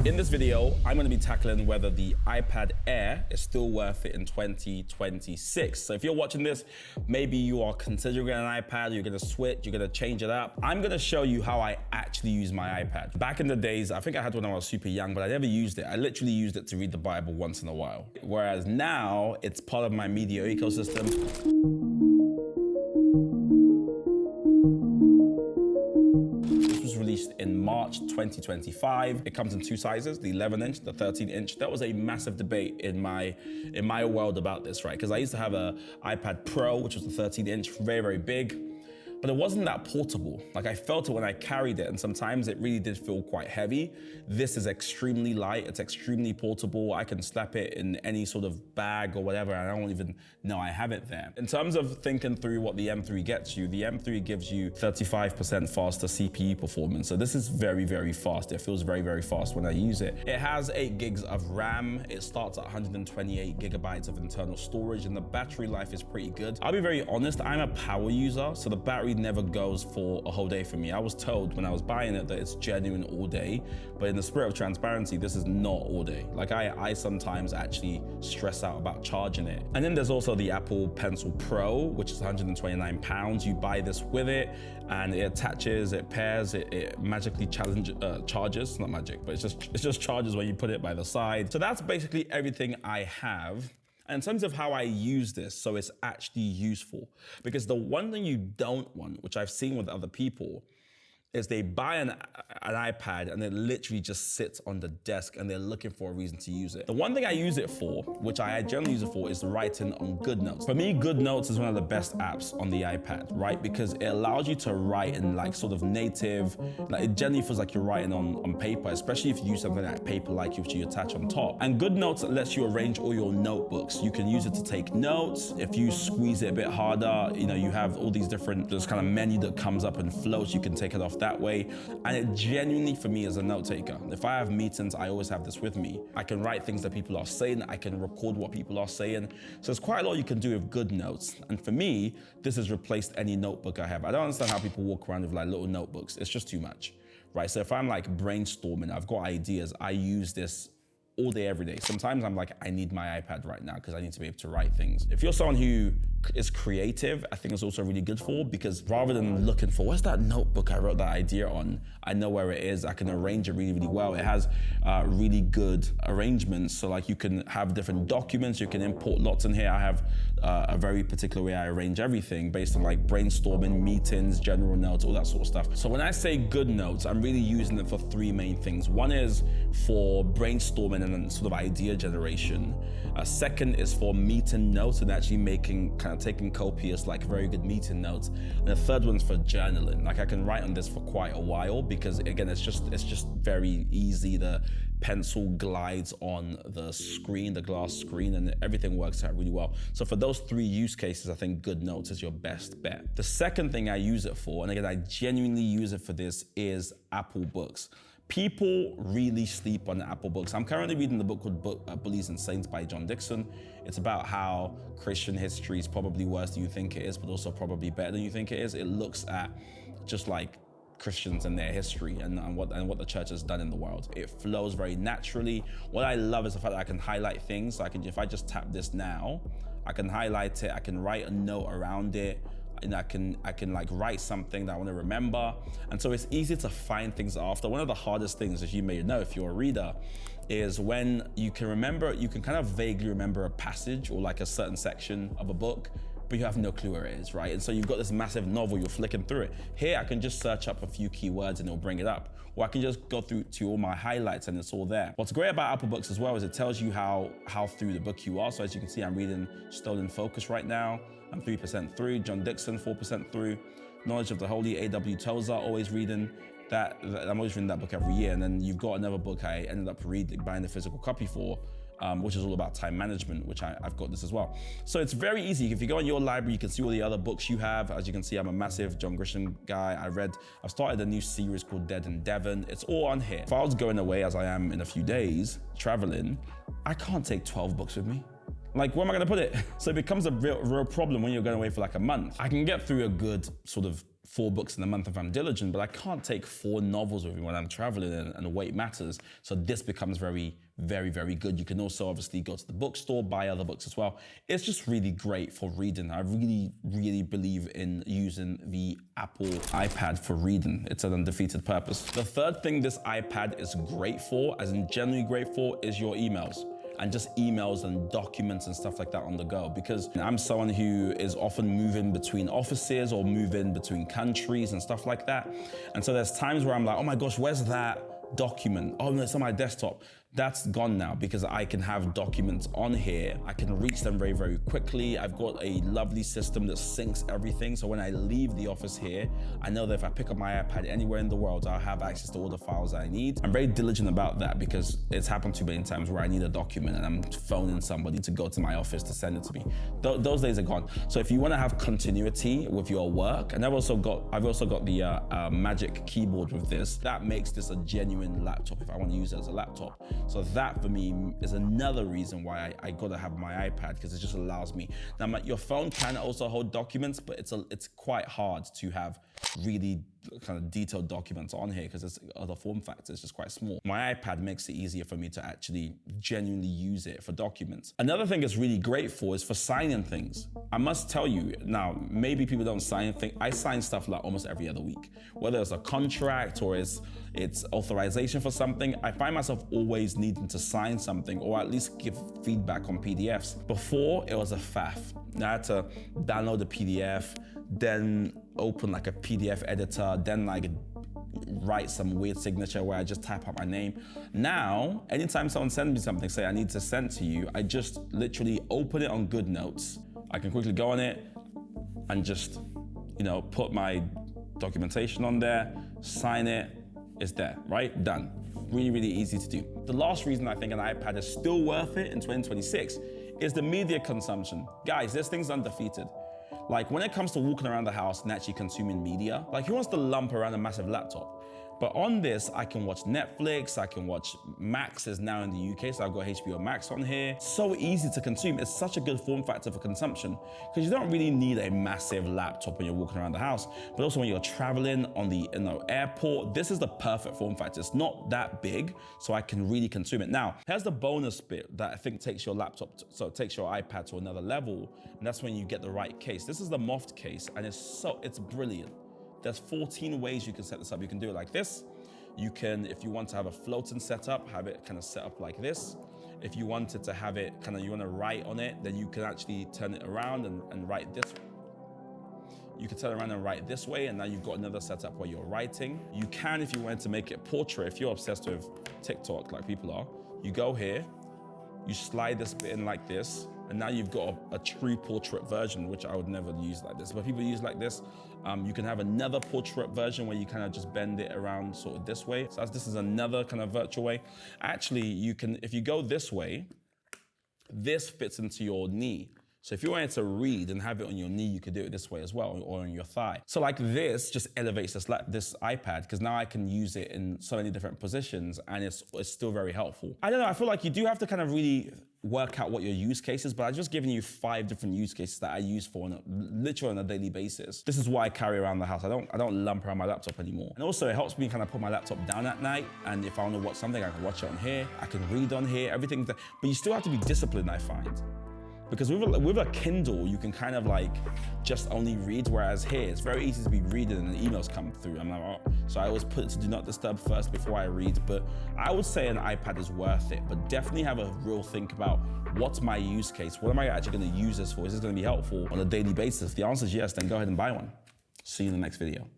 In this video, I'm going to be tackling whether the iPad Air is still worth it in 2026. So if you're watching this, maybe you are considering an iPad, you're going to switch, you're going to change it up. I'm going to show you how I actually use my iPad. Back in the days, I think I had one when I was super young, but I never used it. I literally used it to read the Bible once in a while. Whereas now, it's part of my media ecosystem. Released in March 2025. It comes in two sizes, the 11-inch, the 13-inch. That was a massive debate in my world about this, right? Because I used to have an iPad Pro, which was the 13-inch, very, very big. But it wasn't that portable. Like, I felt it when I carried it, and sometimes it really did feel quite heavy. This is extremely light, it's extremely portable. I can slap it in any sort of bag or whatever, and I don't even know I have it there. In terms of thinking through what the M3 gets you, the M3 gives you 35% faster CPU performance. So this is very, very fast. It feels very, very fast when I use it. It has 8 gigs of RAM. It starts at 128 gigabytes of internal storage, and the battery life is pretty good. I'll be very honest, I'm a power user, so the battery never goes for a whole day for me. I was told when I was buying it that it's genuine all day, but in the spirit of transparency, this is not all day. Like, I sometimes actually stress out about charging it. And then there's also the Apple Pencil Pro, which is 129 pounds. You buy this with it, and it attaches, it pairs, it magically charges. Not magic, but it just charges when you put it by the side. So that's basically everything I have. And in terms of how I use this, so it's actually useful. Because the one thing you don't want, which I've seen with other people, is they buy an iPad and it literally just sits on the desk and they're looking for a reason to use it. The one thing I use it for, which I generally use it for, is writing on GoodNotes. For me, GoodNotes is one of the best apps on the iPad, right? Because it allows you to write in like sort of native, like it generally feels like you're writing on paper, especially if you use something like Paperlike, which you attach on top. And GoodNotes lets you arrange all your notebooks. You can use it to take notes. If you squeeze it a bit harder, you know, you have all these different, this kind of menu that comes up and floats, you can take it off that way. And it genuinely, for me, is a note taker. If I have meetings, I always have this with me. I can write things that people are saying. I can record what people are saying. So there's quite a lot you can do with GoodNotes. And for me, this has replaced any notebook I have. I don't understand how people walk around with like little notebooks. It's just too much, right? So if I'm like brainstorming, I've got ideas, I use this all day, every day. Sometimes I'm like, I need my iPad right now because I need to be able to write things. If you're someone who is creative, I think it's also really good for, because rather than looking for, where's that notebook I wrote that idea on? I know where it is. I can arrange it really, really well. It has really good arrangements. So like you can have different documents, you can import lots in here. I have a very particular way I arrange everything based on like brainstorming, meetings, general notes, all that sort of stuff. So when I say GoodNotes, I'm really using it for 3 main things. One is for brainstorming and sort of idea generation. Second is for meeting notes and actually taking copious, like very good meeting notes. And the third one's for journaling. Like I can write on this for quite a while because again, it's just very easy. The pencil glides on the screen, the glass screen, and everything works out really well. So for those 3 use cases, I think GoodNotes is your best bet. The second thing I use it for, and again, I genuinely use it for this, is Apple Books. People really sleep on Apple Books. I'm currently reading the book called Bullies and Saints by John Dixon. It's about how Christian history is probably worse than you think it is, but also probably better than you think it is. It looks at just like Christians and their history and what the church has done in the world. It flows very naturally. What I love is the fact that I can highlight things. So if I just tap this now, I can highlight it, I can write a note around it, and I can like write something that I want to remember. And so it's easy to find things after. One of the hardest things, as you may know if you're a reader, is when you can kind of vaguely remember a passage or like a certain section of a book, but you have no clue where it is, right? And so you've got this massive novel, you're flicking through it. Here, I can just search up a few keywords and it'll bring it up. Or I can just go through to all my highlights and it's all there. What's great about Apple Books as well is it tells you how through the book you are. So as you can see, I'm reading Stolen Focus right now. I'm 3% through. John Dixon, 4% through. Knowledge of the Holy, A.W. Tozer, always reading that. I'm always reading that book every year. And then you've got another book I ended up buying the physical copy for, which is all about time management, which I've got this as well. So it's very easy. If you go on your library, you can see all the other books you have. As you can see, I'm a massive John Grisham guy. I've started a new series called Dead in Devon. It's all on here. If I was going away, as I am in a few days, traveling, I can't take 12 books with me. Like, where am I gonna put it? So it becomes a real problem when you're going away for like a month. I can get through a good sort of 4 books in a month if I'm diligent, but I can't take 4 novels with me when I'm traveling and weight matters. So this becomes very, very, very good. You can also obviously go to the bookstore, buy other books as well. It's just really great for reading. I really, really believe in using the Apple iPad for reading. It's an undefeated purpose. The third thing this iPad is great for, as in generally great for, is your emails. And just emails and documents and stuff like that on the go. Because I'm someone who is often moving between offices or moving between countries and stuff like that. And so there's times where I'm like, oh my gosh, where's that document? Oh no, it's on my desktop. That's gone now because I can have documents on here. I can reach them very, very quickly. I've got a lovely system that syncs everything. So when I leave the office here, I know that if I pick up my iPad anywhere in the world, I'll have access to all the files I need. I'm very diligent about that because it's happened too many times where I need a document and I'm phoning somebody to go to my office to send it to me. Those days are gone. So if you want to have continuity with your work, and I've also got the Magic keyboard with this, that makes this a genuine laptop if I want to use it as a laptop. So that for me is another reason why I gotta have my iPad, because it just allows me. Now your phone can also hold documents, but it's quite hard to have really kind of detailed documents on here because the form factor is just quite small. My iPad makes it easier for me to actually genuinely use it for documents. Another thing it's really great for is for signing things. I must tell you, now maybe people don't sign things. I sign stuff like almost every other week, whether it's a contract or it's authorization for something. I find myself always needing to sign something or at least give feedback on PDFs. Before, it was a faff. I had to download the PDF, then open like a PDF editor, then like write some weird signature where I just type out my name. Now, anytime someone sends me something, say I need to send to you, I just literally open it on GoodNotes. I can quickly go on it and just, put my documentation on there, sign it, it's there, right? Done. Really, really easy to do. The last reason I think an iPad is still worth it in 2026 is the media consumption. Guys, this thing's undefeated. Like when it comes to walking around the house and actually consuming media, like who wants to lump around a massive laptop? But on this, I can watch Netflix, I can watch Max is now in the UK, so I've got HBO Max on here. So easy to consume. It's such a good form factor for consumption because you don't really need a massive laptop when you're walking around the house, but also when you're traveling on the airport, this is the perfect form factor. It's not that big, so I can really consume it. Now, here's the bonus bit that I think takes your laptop, so it takes your iPad to another level, and that's when you get the right case. This is the Moft case, and it's brilliant. There's 14 ways you can set this up. You can do it like this. You can, if you want to have a floating setup, have it kind of set up like this. If you wanted to have it you want to write on it, then you can actually turn it around and write this. You can turn around and write this way, and now you've got another setup where you're writing. You can, if you wanted to make it portrait, if you're obsessed with TikTok like people are, you go here, you slide this bit in like this, and now you've got a true portrait version, which I would never use like this. But people use like this. You can have another portrait version where you kind of just bend it around sort of this way. So this is another kind of virtual way. Actually, you can, if you go this way, this fits into your knee. So if you wanted to read and have it on your knee, you could do it this way as well, or on your thigh. So like this just elevates this iPad, because now I can use it in so many different positions, and it's still very helpful. I don't know, I feel like you do have to kind of really work out what your use case is, but I've just given you 5 different use cases that I use for literally on a daily basis. This is what I carry around the house. I don't lump around my laptop anymore. And also it helps me kind of put my laptop down at night, and if I want to watch something, I can watch it on here, I can read on here, everything. But you still have to be disciplined, I find. Because with a Kindle, you can kind of like just only read, whereas here, it's very easy to be reading and the emails come through. I'm like, oh. So I always put it to do not disturb first before I read. But I would say an iPad is worth it, but definitely have a real think about what's my use case? What am I actually gonna use this for? Is this gonna be helpful on a daily basis? If the answer is yes, then go ahead and buy one. See you in the next video.